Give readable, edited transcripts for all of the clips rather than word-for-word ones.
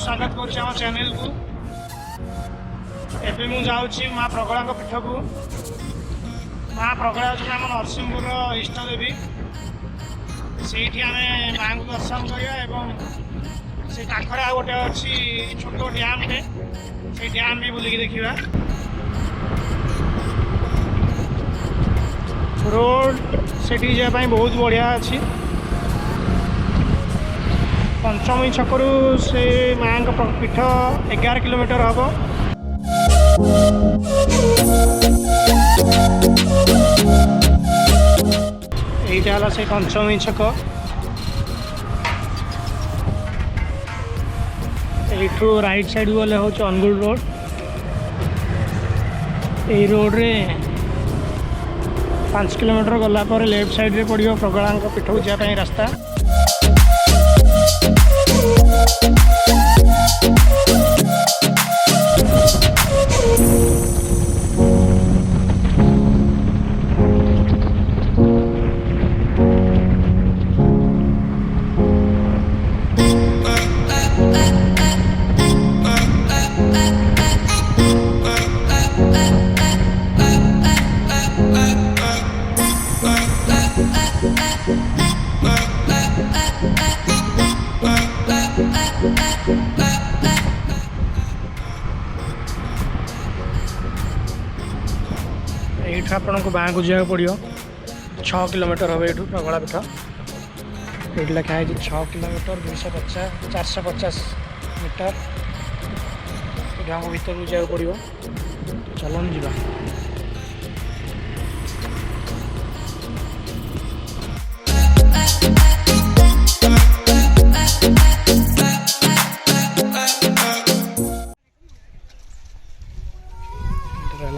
स्वागत कर चैनल को एवं मुझे जाऊँगी माँ प्रगला पीठ को। माँ प्रगला आम नरसिंहपुर इष्ट देवी से आम माँ को दर्शन करवा से पाखे आ गए अच्छी छोट डैम से डैम भी बुलिक देखा। रोड से जावाई बहुत बढ़िया अच्छी। पंचमी छकरू से माँ पीठ 11 किलोमीटर हम। यहाँ से पंचमी छक यू राइट साइड गले हूँ अनुगुल रोड। यही रोड रे 5 किलोमीटर गला पर लेफ्ट साइड रे पड़ो प्रगला पीठ को जावाई रास्ता। ये आपण को बाँ को जावाक पड़ो 6 किलोमीटर हम यू प्रगला पीठ। ये लिखा है 6 किलोमीटर 450 मीटर। ये भीतर को जावाक पड़ो। चलन जा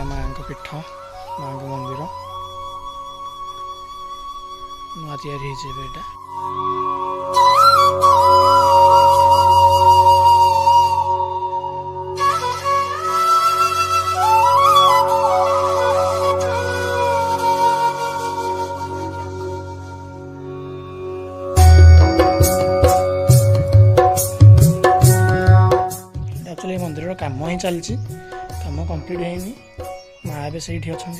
माँ पीठ माँ मंदिर नुआ या एक्चुअली मंदिर काम ही चलती। काम कंप्लीट है माँ भी सही अच्छा।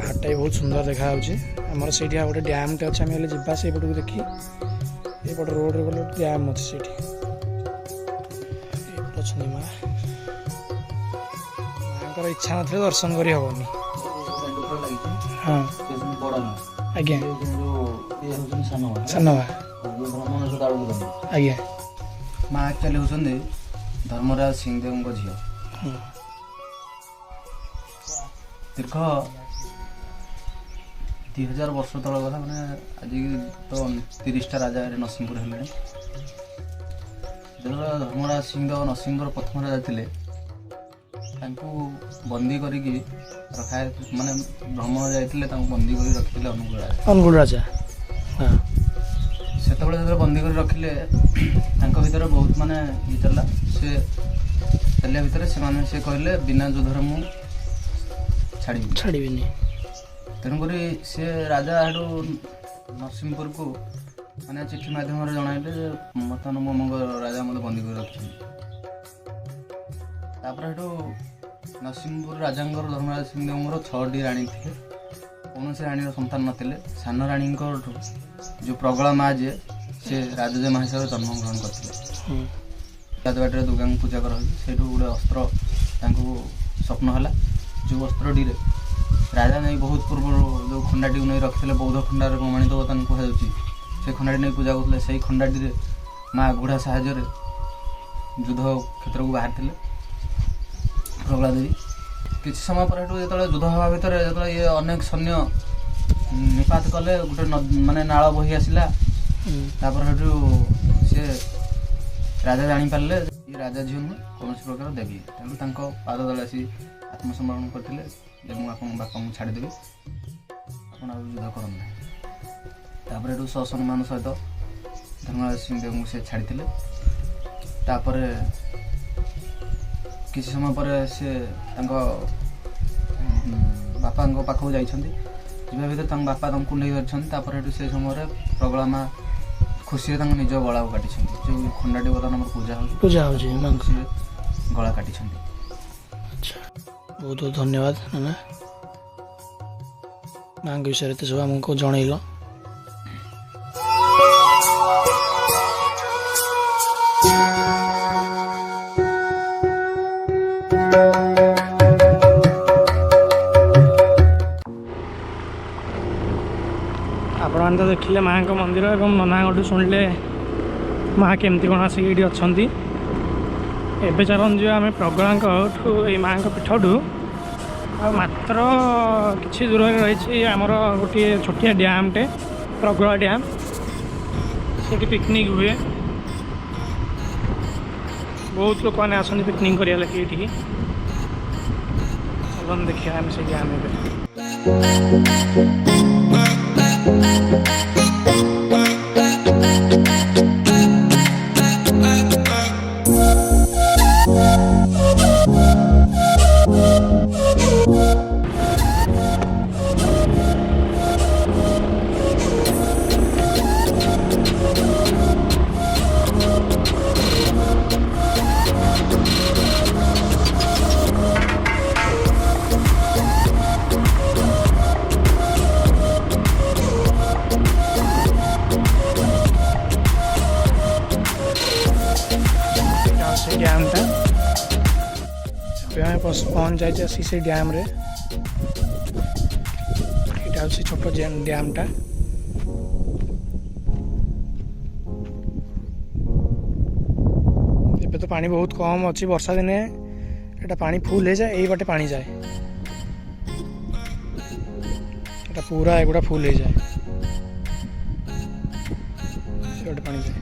हाटा बहुत सुंदर देखा आमर से गोटे डैम टे अच्छे आम जा से पट को देखी एपट रोड रे गले डैम अच्छे से माँ माँ इच्छा ना दर्शन कर हेनी। हाँ आज्ञा सान आज्ञा माँ एक्चुअली होती धर्मराज सिंहदेव झी। दीर्घ 2000 वर्ष तल कथा मैंने आज तो 30टा राजा नरसिंहपुर है। जो धर्मराज सिंहदेव नरसिंहपुर प्रथम राजा थे बंदी कर रखा माने भ्रमण जाते बंदी कर रखी अनुगुल राजा। से बंदी कर रखिले भर बहुत माने ये चला से चलिया भितर से कहले बिना युद्धर मु छाड़ी तेणुक से राजा हेटू नरसिंहपुर को माने चिठी मध्यम जन बर्तमान मो राजा मत बंदी कर रखी। हेटू नरसिंहपुर राजा धर्मराज सिंहदेव 6टी राणी थे। कौन से राणी संतान नथिले। सान राणी जो प्रगला माँ जे से राजजेमा हिसाब से जन्म ग्रहण करते। राजबाटी दुर्गा पूजा कर गोटे अस्त्र स्वप्न है जो अस्त्रटी राजा नहीं बहुत पूर्व जो खंडाटी को नहीं रखी बौद्ध खंडार प्रमाणित बर्तमान कहुच्छी से खंडाटी नहीं पूजा करते। से खंडाटी माँ घोड़ा साहाଯ୍य युद्ध क्षेत्र को बाहर थे प्रगला देवी। किसी समय पर जो युद्ध हवा भितर जो ये अनेक सैन्य निपात कले गोटे माने नाल बही आसला। से राजा जापारे ये राजा झील कौन प्रकार देवी पाद तले आसी आत्मसमरण करते मुझे बापा को छाड़देवी आप युद्ध करना। ससम्मान सहित धर्मराज सिंहदेव को से छाड़ी किसी समय पर से बापा पाखक जाइछन्ति ଯିବା ଭିତରେ ତାଙ୍କ ବାପା ତାଙ୍କୁ କୁଣ୍ଡେଇ ଧରିଛନ୍ତି। ତାପରେ ସେଠୁ ସେ ସମୟରେ ପ୍ରଗଳା ମା ଖୁସିରେ ତାଙ୍କ ନିଜ ଗଳାକୁ କାଟିଛନ୍ତି। ଯେଉଁ ଖଣ୍ଡାଟି ବର୍ତ୍ତମାନ ଆମର ପୂଜା ହେଉଛି ଖୁସିରେ ଗଳା କାଟିଛନ୍ତି। ଆଚ୍ଛା, ବହୁତ ବହୁତ ଧନ୍ୟବାଦ ନାନା, ମାଙ୍କ ବିଷୟରେ ଏତେ ସବୁ ଆମକୁ ଜଣେଇଲ। ଆପଣମାନେ ତ ଦେଖିଲେ ମାଙ୍କ ମନ୍ଦିର ଏବଂ ନନାଙ୍କଠୁ ଶୁଣିଲେ ମା କେମିତି କ'ଣ ଆସିକି ଏଇଠି ଅଛନ୍ତି। ଏବେ ଚାଲନ୍ତୁ ଯିବା ଆମେ ପ୍ରଗଳାଙ୍କଠୁ ଏଇ ମାଙ୍କ ପୀଠଠୁ ଆଉ ମାତ୍ର କିଛି ଦୂରରେ ରହିଛି ଆମର ଗୋଟିଏ ଛୋଟିଆ ଡ୍ୟାମ୍ଟେ, ପ୍ରଗଳା ଡ୍ୟାମ୍। ସେଠି ପିକନିକ୍ ହୁଏ, ବହୁତ ଲୋକମାନେ ଆସନ୍ତି ପିକନିକ୍ କରିବା ଲାଗି ଏଇଠିକି। ଚାଲନ୍ତୁ ଦେଖିବା ଆମେ ସେଇ ଡ୍ୟାମ୍ ଏବେ। से डैमटा पहुँच जाए से डैम रे यहाँ हूँ छोट डैमटा। एबे तो पानी बहुत कम अच्छी, वर्षा दिने एटा पानी फुल हो जाए, यही बाटे पानी जाए, एटा पूरा एगुड़ा फुल हो जाए, ये पानी जाए।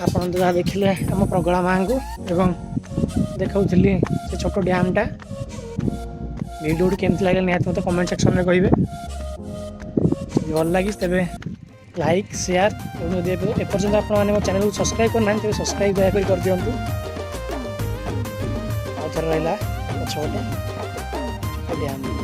ଆପଣ ଯାହା ଦେଖିଲେ ଆମ ପ୍ରଗଳା ମାଙ୍କୁ ଏବଂ ଦେଖାଉଥିଲି ସେ ଛୋଟ ଡ୍ୟାମ୍ଟା। ଭିଡ଼ିଓଟି କେମିତି ଲାଗିଲା ନିହାତି ମୋତେ କମେଣ୍ଟ ସେକ୍ସନରେ କହିବେ। ଯଦି ଭଲ ଲାଗିଛି ତେବେ ଲାଇକ୍ ସେୟାର, ଏବଂ ଯଦି ଏପର୍ଯ୍ୟନ୍ତ ଆପଣମାନେ ମୋ ଚ୍ୟାନେଲକୁ ସବସ୍କ୍ରାଇବ୍ କରିନାହାନ୍ତି ତେବେ ସବସ୍କ୍ରାଇବ୍ ଦୟାକରି କରିଦିଅନ୍ତୁ। ଆଉ ଥରେ ରହିଲା ପଛପଟେ ଡ୍ୟାମ୍।